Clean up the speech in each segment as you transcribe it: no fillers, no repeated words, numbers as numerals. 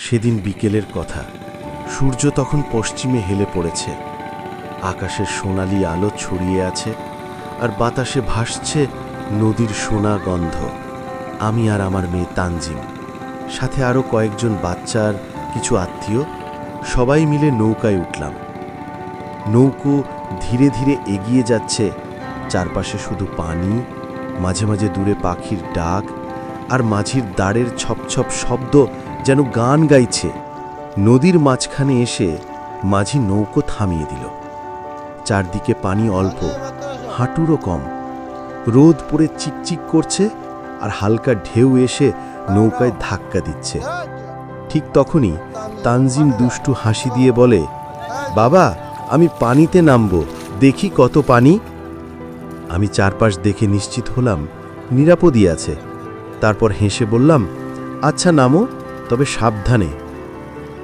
সেদিন বিকেলের কথা। সূর্য তখন পশ্চিমে হেলে পড়েছে। আকাশের সোনালি আলো ছড়িয়ে আছে, আর বাতাসে ভাসছে নদীর সোনা গন্ধ। আমি আর আমার মেয়ে তানজিম, সাথে আরও কয়েকজন বাচ্চার কিছু আত্মীয়, সবাই মিলে নৌকায় উঠলাম। নৌকো ধীরে ধীরে এগিয়ে যাচ্ছে। চারপাশে শুধু পানি, মাঝে মাঝে দূরে পাখির ডাক, আর মাঝির দাঁড়ের ছপছপ শব্দ যেন গান গাইছে। নদীর মাঝখানে এসে মাঝি নৌকো থামিয়ে দিল। চারদিকে পানি অল্প, হাঁটুরও কম। রোদ পড়ে চিকচিক করছে, আর হালকা ঢেউ এসে নৌকায় ধাক্কা দিচ্ছে। ঠিক তখনই তানজিম দুষ্টু হাসি দিয়ে বলে, বাবা, আমি পানিতে নামবো, দেখি কত পানি। আমি চারপাশ দেখে নিশ্চিত হলাম নিরাপদই আছে। তারপর হেসে বললাম, আচ্ছা নামো, তবে সাবধানে।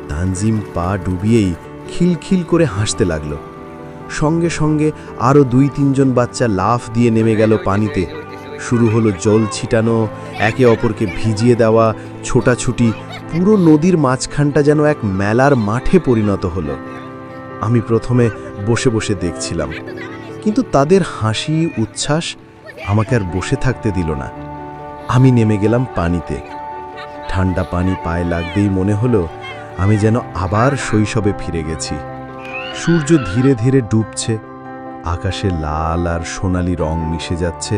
তানজিম পা ডুবিয়েই খিলখিল করে হাসতে লাগলো। সঙ্গে সঙ্গে আরও 2-3 বাচ্চা লাফ দিয়ে নেমে গেল পানিতে। শুরু হলো জল ছিটানো, একে অপরকে ভিজিয়ে দেওয়া, ছোটাছুটি। পুরো নদীর মাঝখানটা যেন এক মেলার মাঠে পরিণত হলো। আমি প্রথমে বসে বসে দেখছিলাম, কিন্তু তাদের হাসি উচ্ছ্বাস আমাকে আর বসে থাকতে দিল না। আমি নেমে গেলাম পানিতে। ঠান্ডা পানি পায়ে লাগতেই মনে হলো আমি যেন আবার শৈশবে ফিরে গেছি। সূর্য ধীরে ধীরে ডুবছে, আকাশে লাল আর সোনালি রং মিশে যাচ্ছে।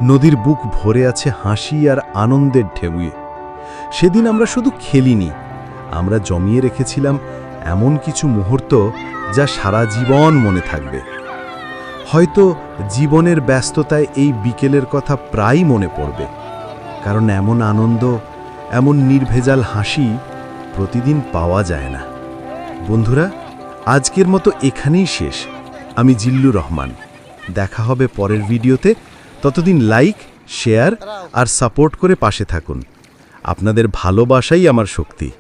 নদীর বুক ভরে আছে হাসি আর আনন্দের ঢেউয়ে। সেদিন আমরা শুধু খেলিনি, আমরা জমিয়ে রেখেছিলাম এমন কিছু মুহূর্ত যা সারা জীবন মনে থাকবে। হয়তো জীবনের ব্যস্ততায় এই বিকেলের কথা প্রায় মনে পড়বে, কারণ এমন আনন্দ, এমন নির্ভেজাল হাসি প্রতিদিন পাওয়া যায় না। বন্ধুরা, আজকের মতো এখানেই শেষ। আমি জিল্লুর রহমান। দেখা হবে পরের ভিডিওতে। ততদিন লাইক, শেয়ার আর সাপোর্ট করে পাশে থাকুন। আপনাদের ভালোবাসাই আমার শক্তি।